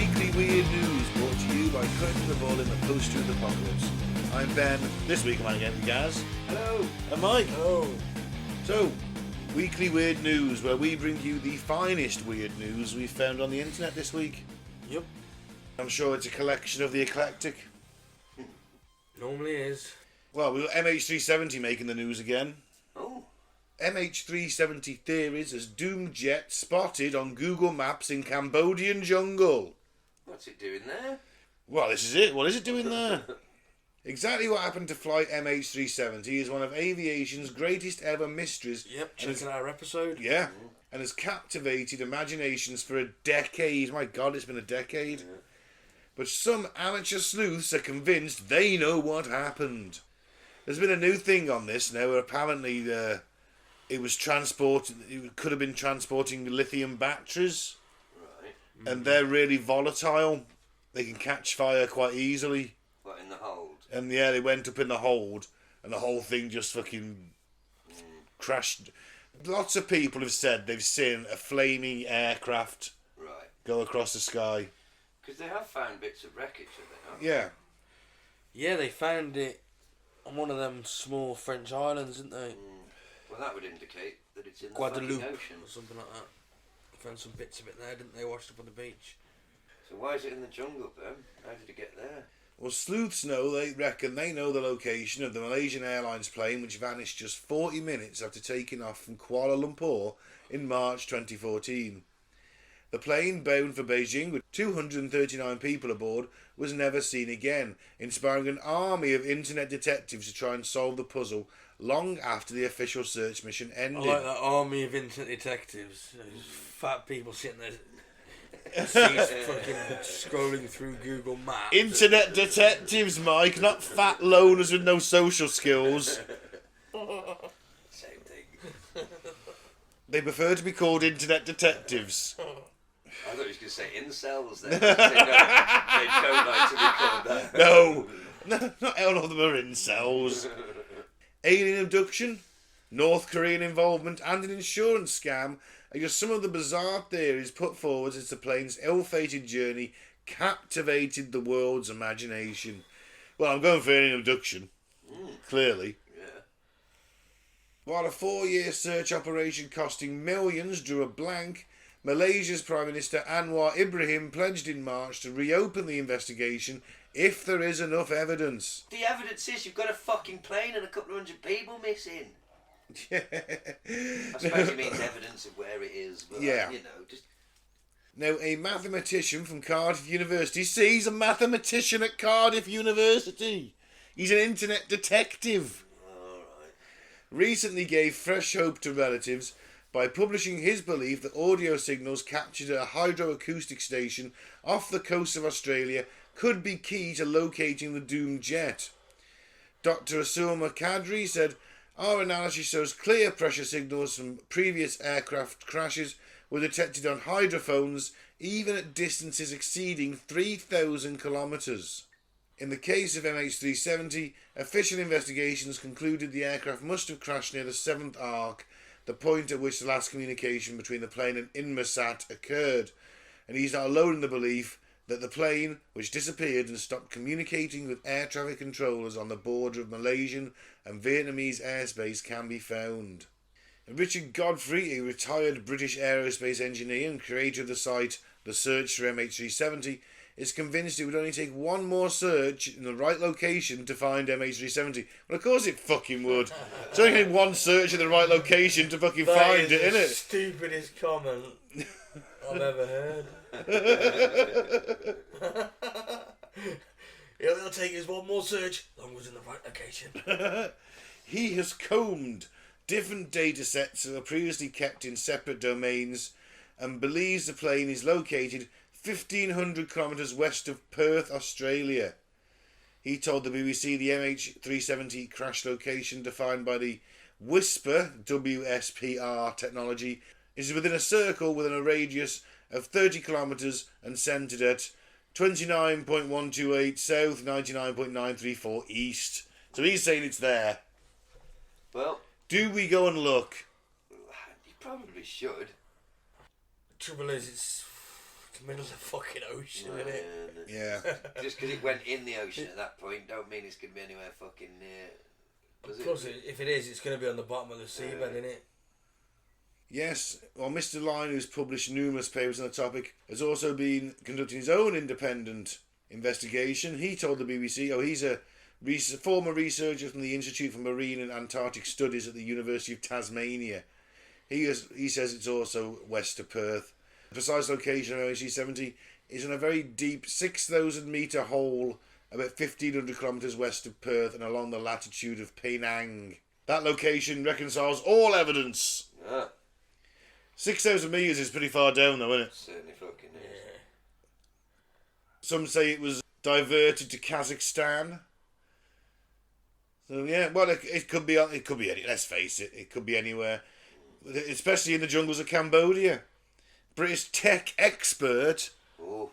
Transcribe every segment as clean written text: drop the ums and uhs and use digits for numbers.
weekly weird news brought to you by Cutting the Ball in the Post-Truth Apocalypse. I'm Ben. This week I'm hanging out with Gaz. Hello. And Mike. Hello. So, weekly weird news, where we bring you the finest weird news we've found on the internet this week. Yep. I'm sure it's a collection of the eclectic. Normally is. Well, we've got MH370 making the news again. Oh. MH370 theories as doomed jet spotted on Google Maps in Cambodian jungle. What's it doing there? Well, this is it. What is it doing there? Exactly what happened to flight MH370 is one of aviation's greatest ever mysteries. Yep, check out our episode. Yeah, and has captivated imaginations for a decade. My God, it's been a decade. Yeah. But some amateur sleuths are convinced they know what happened. There's been a new thing on this now where apparently it could have been transporting lithium batteries. Right. And they're really volatile. They can catch fire quite easily. What, in the hold? And yeah, they went up in the hold and the whole thing just fucking crashed. Lots of people have said they've seen a flaming aircraft go across the sky. Because they have found bits of wreckage, have they not? Yeah. Yeah, they found it on one of them small French islands, didn't they? Well, that would indicate that it's in the Guadeloupe fucking ocean. or something like that. They found some bits of it there, didn't they? Washed up on the beach. So why is it in the jungle, then? How did it get there? Well, sleuths reckon they know the location of the Malaysian Airlines plane which vanished just 40 minutes after taking off from Kuala Lumpur in March 2014. The plane, bound for Beijing with 239 people aboard, was never seen again, inspiring an army of internet detectives to try and solve the puzzle long after the official search mission ended. I like that army of internet detectives. Those fat people sitting there fucking scrolling through Google Maps. Internet detectives, Mike, not fat loners with no social skills. Same thing. They prefer to be called internet detectives. I thought he was going to say incels then. They don't like to be called that. No, not all of them are incels. Alien abduction, North Korean involvement and an insurance scam are just some of the bizarre theories put forward as the plane's ill-fated journey captivated the world's imagination. Well, I'm going for alien abduction, clearly. Yeah. While a 4-year search operation costing millions drew a blank, Malaysia's Prime Minister Anwar Ibrahim pledged in March to reopen the investigation if there is enough evidence. The evidence is you've got a fucking plane and a couple of hundred people missing. Yeah. I suppose it means evidence of where it is, but yeah. Just... Now, a mathematician from Cardiff University. See, he's a mathematician at Cardiff University. He's an internet detective. Alright. Recently gave fresh hope to relatives by publishing his belief that audio signals captured at a hydroacoustic station off the coast of Australia could be key to locating the doomed jet. Dr. Asuma Kadri said, "Our analysis shows clear pressure signals from previous aircraft crashes were detected on hydrophones even at distances exceeding 3,000 kilometres. In the case of MH370, official investigations concluded the aircraft must have crashed near the 7th arc, the point at which the last communication between the plane and Inmarsat occurred, and he's not alone in the belief that the plane, which disappeared and stopped communicating with air traffic controllers on the border of Malaysian and Vietnamese airspace, can be found." And Richard Godfrey, a retired British aerospace engineer and creator of the site The Search for MH370, is convinced it would only take one more search in the right location to find MH370. Well, of course it fucking would. It's only one search in the right location to fucking find it, innit? Stupidest comment I've ever heard. It'll take us one more search, as long as in the right location. He has combed different data sets that were previously kept in separate domains and believes the plane is located 1,500 kilometres west of Perth, Australia. He told the BBC the MH370 crash location, defined by the Whisper WSPR technology, is within a circle within a radius of 30 kilometres and centred at 29.128 south, 99.934 east. So he's saying it's there. Well, do we go and look? You probably should. The trouble is, it's the middle of the fucking ocean, Oh, isn't it? Yeah. Just because it went in the ocean at that point, don't mean it's going to be anywhere fucking near. Plus, if it is, it's going to be on the bottom of the seabed, isn't it? Yes, well, Mr. Line, who's published numerous papers on the topic, has also been conducting his own independent investigation. He told the BBC, he's a former researcher from the Institute for Marine and Antarctic Studies at the University of Tasmania. He says it's also west of Perth. The precise location of MH370 is in a very deep 6,000 metre hole about 1,500 kilometres west of Perth and along the latitude of Penang. That location reconciles all evidence. Yeah. 6,000 metres is pretty far down though, isn't it? Certainly fucking is. Yeah. Some say it was diverted to Kazakhstan. So yeah, well, it could be any. Let's face it, it could be anywhere, especially in the jungles of Cambodia. British tech expert Oh.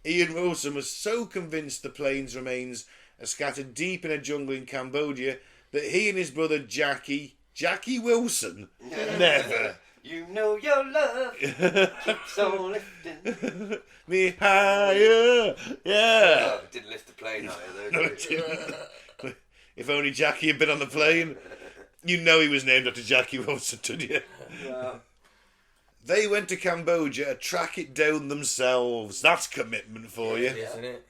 Ian Wilson was so convinced the plane's remains are scattered deep in a jungle in Cambodia that he and his brother Jackie Wilson, never. You know your love keeps on lifting. Me higher, yeah. Oh, it didn't lift the plane higher though. No, it didn't. If only Jackie had been on the plane. You know he was named after Jackie Wilson, didn't you? Wow. They went to Cambodia to track it down themselves. That's commitment for you. Isn't it?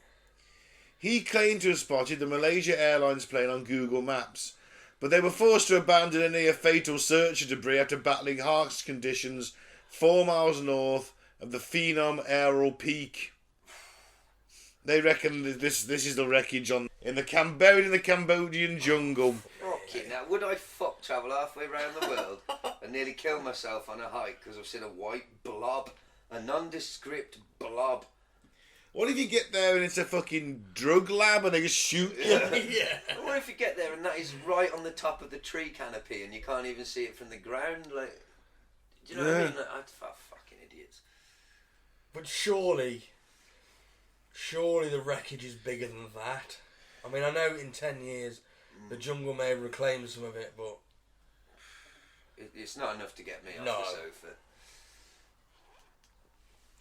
He claimed to have spotted the Malaysia Airlines plane on Google Maps, but they were forced to abandon a near fatal search of debris after battling harsh conditions 4 miles north of the Phenom Aerial Peak. They reckon this is the wreckage buried in the Cambodian jungle. Okay, now would I travel halfway around the world and nearly kill myself on a hike because I've seen a white blob, a nondescript blob? What if you get there and it's a fucking drug lab and they just shoot you? Yeah. What if you get there and that is right on the top of the tree canopy and you can't even see it from the ground? Like, do you know what I mean? Like, fucking idiots. But surely the wreckage is bigger than that. I mean, I know in 10 years the jungle may reclaim some of it, but It's not enough to get me off No. the sofa.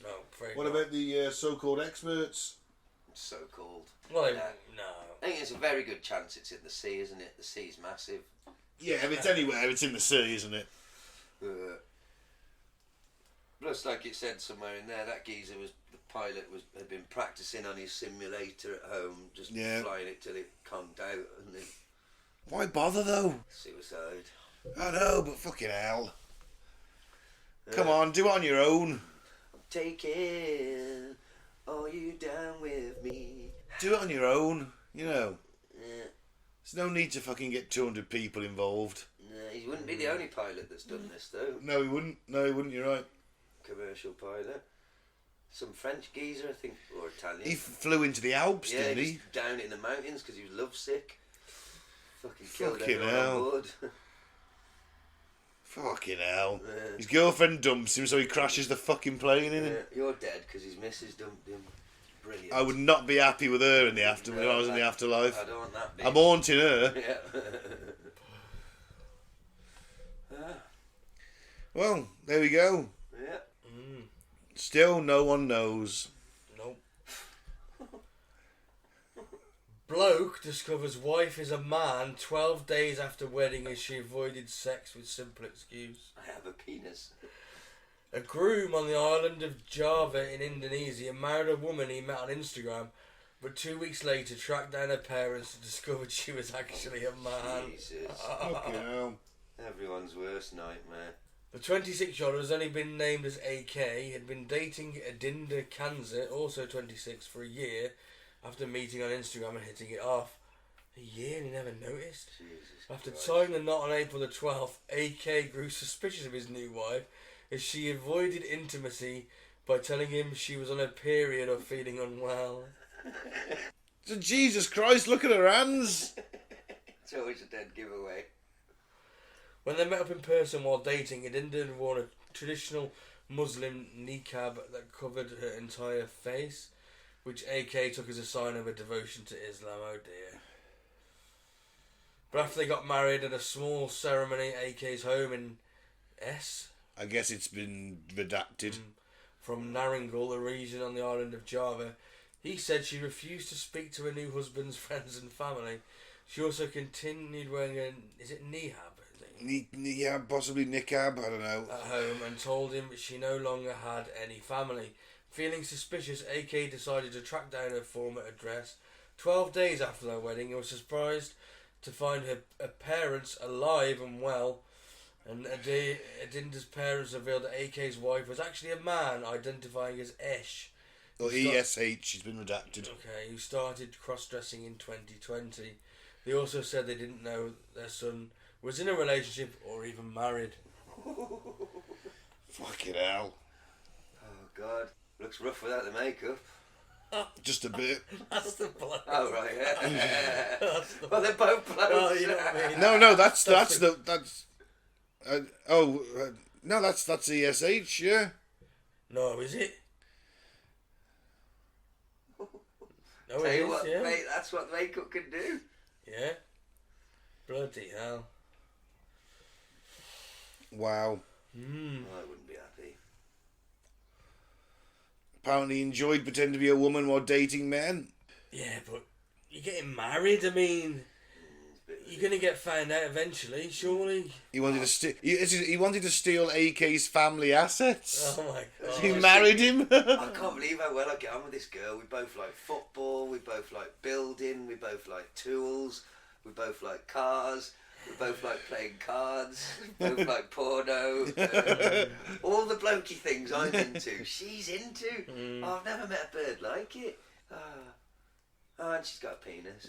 no. What about the so-called experts? So called. Well, No. no. I think it's a very good chance it's in the sea, isn't it? The sea's massive. Yeah, if it's anywhere, it's in the sea, isn't it? Plus, like it said somewhere in there, that geezer had been practicing on his simulator at home, just flying it till it conked out and then Why bother though? suicide. I know, but fucking hell. Come on, do it on your own. Taking, are you down with me? Do it on your own, you know. Yeah. There's no need to fucking get 200 people involved. No, he wouldn't be the only pilot that's done this though. No, he wouldn't. No, he wouldn't, you're right. Commercial pilot. Some French geezer, I think, or Italian. He flew into the Alps, yeah, didn't he? just down in the mountains because he was lovesick. Fucking killed Fucking everyone hell. on board. Fucking hell. Yeah. His girlfriend dumps him, so he crashes the fucking plane in it. You're dead because his missus dumped him. Brilliant. I would not be happy with her in the when I was in the afterlife. I don't want that. I'm haunting her. Yeah. Well, there we go. Yeah. Still, no one knows. Nope. Bloke discovers wife is a man 12 days after wedding as she avoided sex with simple excuse. I have a penis. A groom on the island of Java in Indonesia married a woman he met on Instagram, but 2 weeks later tracked down her parents and discovered she was actually a man. Jesus. Fucking hell. Everyone's worst nightmare. The 26-year-old has only been named as AK, had been dating Adinda Kanza, also 26, for a year after meeting on Instagram and hitting it off. A year and he never noticed? Jesus After Christ. tying the knot on April the 12th, AK grew suspicious of his new wife as she avoided intimacy by telling him she was on her period or feeling unwell. So Jesus Christ, look at her hands. It's always a dead giveaway. When they met up in person while dating, Adinda had worn a traditional Muslim niqab that covered her entire face, which AK took as a sign of her devotion to Islam. Oh dear. But after they got married at a small ceremony at AK's home in S, I guess it's been redacted. from Narangul, a region on the island of Java. He said she refused to speak to her new husband's friends and family. She also continued wearing is it nihab? Yeah, possibly niqab, I don't know. At home, and told him she no longer had any family. Feeling suspicious, AK decided to track down her former address. 12 days after their wedding, he was surprised to find her parents alive and well. And Adinda's parents revealed that AK's wife was actually a man identifying as Esh. Or ESH, she's been redacted. Okay, who started cross-dressing in 2020. They also said they didn't know their son was in a relationship or even married. Fucking hell. Oh, God. Looks rough without the makeup. Just a bit. That's the bloke. Oh, right, yeah. Well, they're both blokes. Oh, you know what I mean? No, that's ESH, yeah. No, is it? No, Tell it you is, what, yeah. mate, that's what makeup can do. Yeah. Bloody hell. Wow. I wouldn't be happy. Apparently enjoyed pretending to be a woman while dating men. Yeah, but you're getting married, I mean... You're going to get found out eventually, surely. He wanted to steal AK's family assets. Oh my God. He married him. I can't believe how well I get on with this girl. We both like football, we both like building, we both like tools, we both like cars, we both like playing cards, we both like porno. All the blokey things I'm into, she's into. Oh, I've never met a bird like it. Oh, and she's got a penis.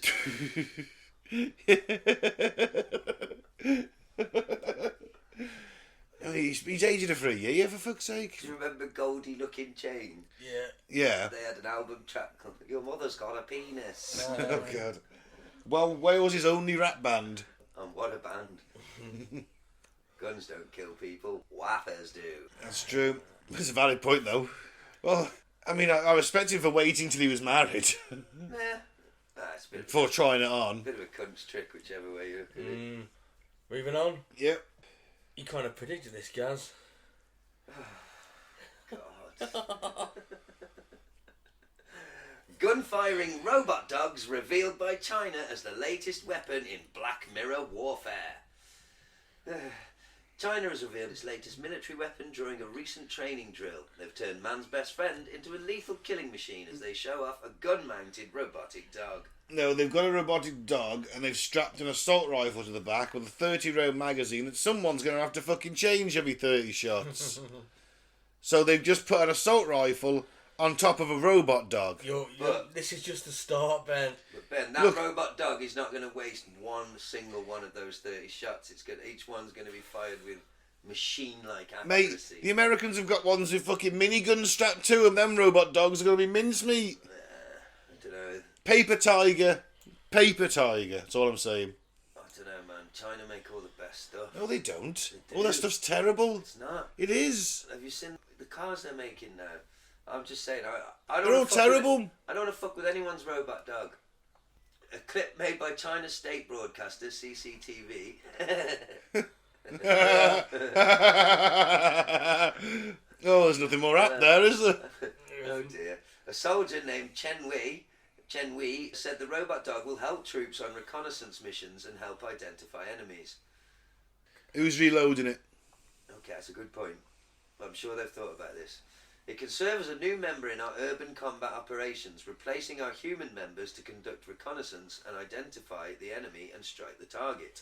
He's aged her for a year, for fuck's sake. Do you remember Goldie Looking Chain? Yeah. They had an album track called Your Mother's Got a Penis. Oh, God. Well, Wales' only rap band. And what a band. Guns don't kill people, whappers do. That's true. That's a valid point, though. Well, I mean, I respect him for waiting till he was married. Nah. It's a bit Before trying it on. bit of a cunt's trick, whichever way you look at it. Moving on. Yep. You kind of predicted this, Gaz. God. Gun-firing robot dogs revealed by China as the latest weapon in Black Mirror warfare. China has revealed its latest military weapon during a recent training drill. They've turned man's best friend into a lethal killing machine as they show off a gun-mounted robotic dog. No, they've got a robotic dog and they've strapped an assault rifle to the back with a 30-round magazine that someone's going to have to fucking change every 30 shots. So they've just put an assault rifle on top of a robot dog. This is just the start, Ben. But Ben, that robot dog is not going to waste one single one of those 30 shots. Each one's going to be fired with machine-like accuracy. Mate, the Americans have got ones with fucking miniguns strapped to them. Them robot dogs are going to be mincemeat. I don't know. Paper tiger. That's all I'm saying. I don't know, man. China make all the best stuff. No, they don't. They do. All that stuff's terrible. It's not. It is. Have you seen the cars they're making now? I'm just saying, I don't They're all wanna fuck terrible. I don't want to fuck with anyone's robot dog. A clip made by China's state broadcaster, CCTV. Oh, there's nothing more up there, is there? Oh dear. A soldier named Chen Wei said the robot dog will help troops on reconnaissance missions and help identify enemies. Who's reloading it? Okay, that's a good point. I'm sure they've thought about this. It can serve as a new member in our urban combat operations, replacing our human members to conduct reconnaissance and identify the enemy and strike the target.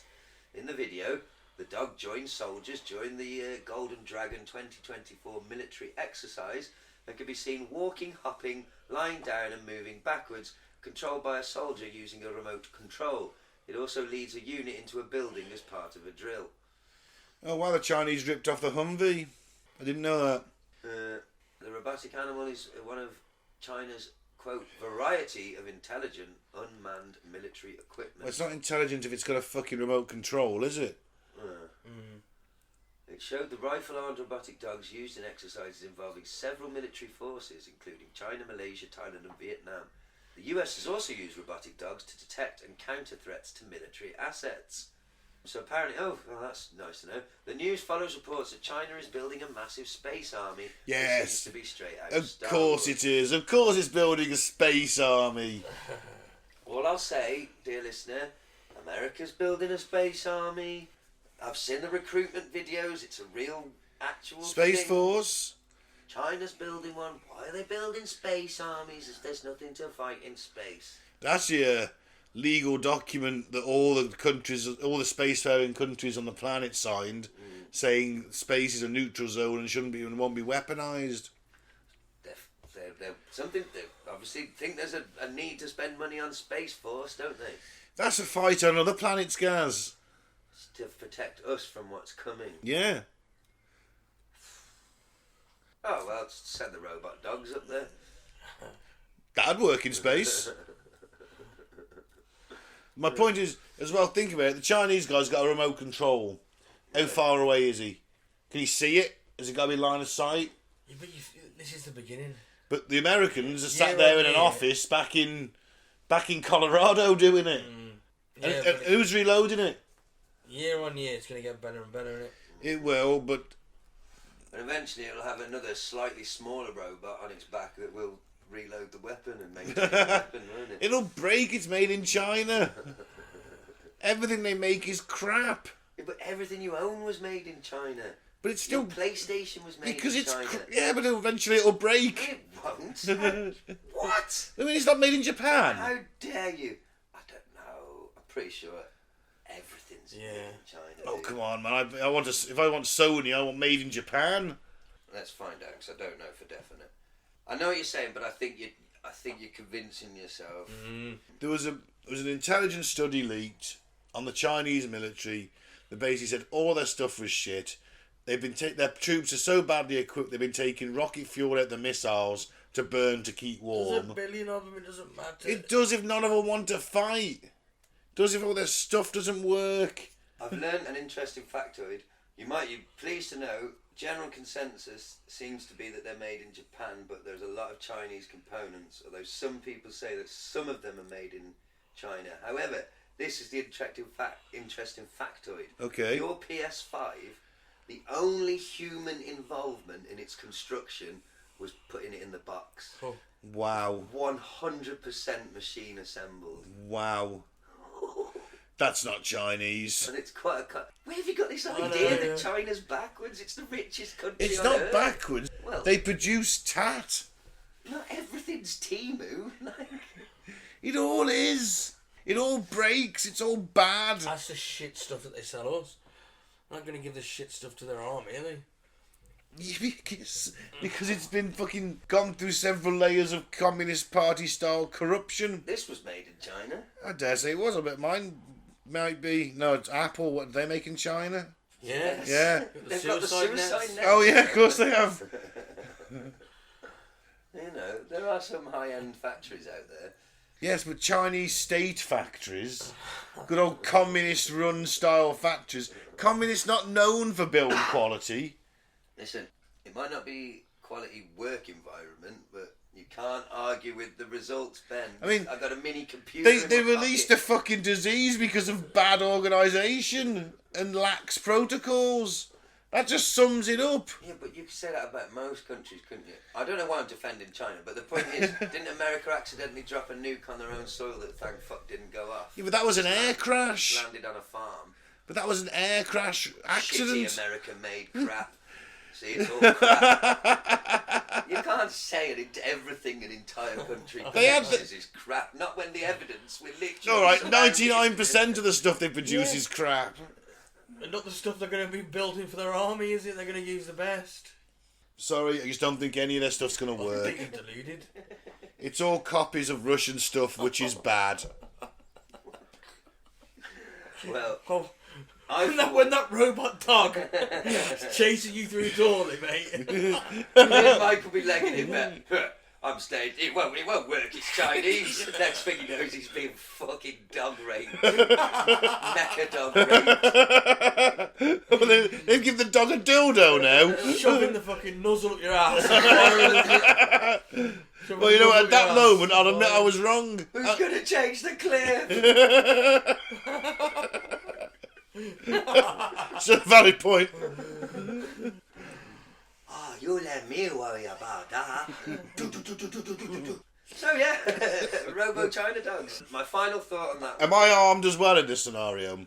In the video, the dog joins soldiers during the Golden Dragon 2024 military exercise and can be seen walking, hopping, lying down and moving backwards, controlled by a soldier using a remote control. It also leads a unit into a building as part of a drill. Oh, wow, the Chinese ripped off the Humvee. I didn't know that. The robotic animal is one of China's, quote, variety of intelligent, unmanned military equipment. Well, it's not intelligent if it's got a fucking remote control, is it? It showed the rifle-armed robotic dogs used in exercises involving several military forces, including China, Malaysia, Thailand and Vietnam. The US has also used robotic dogs to detect and counter threats to military assets. So apparently, well, that's nice to know. The news follows reports that China is building a massive space army. Yes. This seems to be straight out Of Star course Wars. it is. Of course it's building a space army. All I'll say, dear listener, America's building a space army. I've seen the recruitment videos. It's a real, actual Space thing. Force. China's building one. Why are they building space armies if there's nothing to fight in space? That's your legal document that all the countries, all the spacefaring countries on the planet signed, saying space is a neutral zone and shouldn't be and won't be weaponized. They're something. They obviously think there's a need to spend money on Space Force, don't they? That's a fight on other planets, Gaz. It's to protect us from what's coming. Yeah. Oh well, send the robot dogs up there. That'd work in space. My point is, as well, think about it. The Chinese guy's got a remote control. How far away is he? Can he see it? Has it got to be line of sight? Yeah, but this is the beginning. But the Americans are sat Yeah, there well, in an yeah. office back in Colorado doing it. Yeah, And who's reloading it? year on year, it's going to get better and better, isn't it? It will, but And eventually it'll have another slightly smaller robot on its back that will reload the weapon and maintain the weapon, won't it? it'll break. It's made in China. Everything they make is crap. Yeah, but everything you own was made in China. But it's Your still PlayStation was made because in it's China. yeah. But eventually it'll break. It won't. What? I mean, it's not made in Japan. How dare you? I don't know. I'm pretty sure everything's made in China. Oh dude. come on, man! I want to. If I want Sony, I want made in Japan. Let's find out, because I don't know for definite. I know what you're saying, but I think you're convincing yourself. There was an intelligence study leaked on the Chinese military that basically said all their stuff was shit. They've been their troops are so badly equipped. They've been taking rocket fuel out the missiles to burn to keep There's warm. a billion of them, it doesn't matter. It does if none of them want to fight. It does if all their stuff doesn't work. I've learned an interesting factoid. You might be pleased to know, general consensus seems to be that they're made in Japan, but there's a lot of Chinese components, although some people say that some of them are made in China. However, this is the interesting factoid. Okay. Your PS5, the only human involvement in its construction was putting it in the box. Oh. Wow. 100% machine assembled. Wow. That's not Chinese. And it's quite a Where have you got this idea know, that yeah. China's backwards? It's the richest country It's on not earth. backwards. Well- They produce tat. Not everything's Timu. Like, It all is. It all breaks. It's all bad. That's the shit stuff that they sell us. They're not going to give the shit stuff to their army, are they? Because it's been fucking gone through several layers of Communist Party style corruption. this was made in China. I dare say it was. I bet mine might be. No, it's Apple. What do they make in China? Yeah. Yeah. They've got the Suicide suicide nets. net. Oh yeah, of course they have. You know, there are some high-end factories out there. Yes, but Chinese state factories, good old communist run style factories. Communists not known for build quality. Listen, it might not be quality work environment, but you can't argue with the results, Ben. I mean, I've got a mini computer. They in my released a pocket. fucking disease because of bad organisation and lax protocols. That just sums it up. Yeah, but you could say that about most countries, couldn't you? I don't know why I'm defending China, but the point is, didn't America accidentally drop a nuke on their own soil that thank fuck didn't go off? Yeah, but that was an air crash. Landed on a farm. But that was an air crash accident. Shitty American-made crap. See, it's all crap. You can't say everything an entire country They had produces is crap. Not when the evidence we're literally... All right, surrounded- 99% of the stuff they produce is crap. And not the stuff they're going to be building for their army, is it? They're going to use the best. Sorry, I just don't think any of their stuff's going to I work. think you're deluded. It's all copies of Russian stuff, which is bad. Well, Oh, I when that robot dog is chasing you through a doorway, mate. me and Mike will be legging him back. I'm staying. It won't work. It's Chinese. Next thing he knows, he's being fucking dog raped. Mecha dog raped. Well, they give the dog a dildo now. Shoving the fucking nozzle up your ass. Well, you know, at that moment, I'll admit I was wrong. Who's gonna change the cliff? It's a valid point. Oh, you let me worry about that. So yeah, Robo China dogs. My final thought on that. Am I armed as well in this scenario?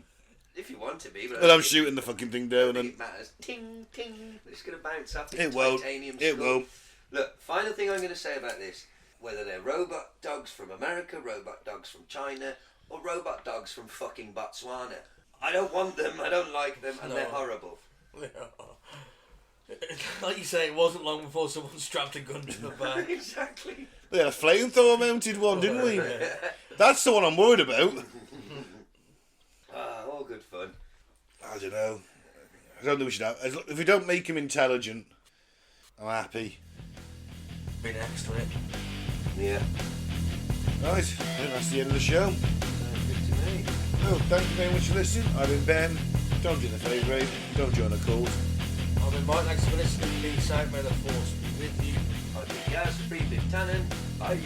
If you want to be, but But I'm shooting the fucking thing down and... it matters. Ting, ting. It's going to bounce off It won't. titanium It skull. won't. Look, final thing I'm going to say about this. Whether they're robot dogs from America, robot dogs from China, or robot dogs from fucking Botswana. I don't want them, I don't like them, and they're horrible. Like you say, it wasn't long before someone strapped a gun to the back. Exactly. We had a flamethrower mounted one, didn't we? That's the one I'm worried about. All good fun. I don't know. I don't think we should have... If we don't make him intelligent, I'm happy. Be next to it. Yeah. Right, I think that's the end of the show. Good to me. Well, thank you very much for listening. I've been Ben. Don't do the favourite. Don't join a cult. I've been Mike. Thanks for listening. Peace out. May the force be with you. I'll do Gaz, free big tannin. Bye.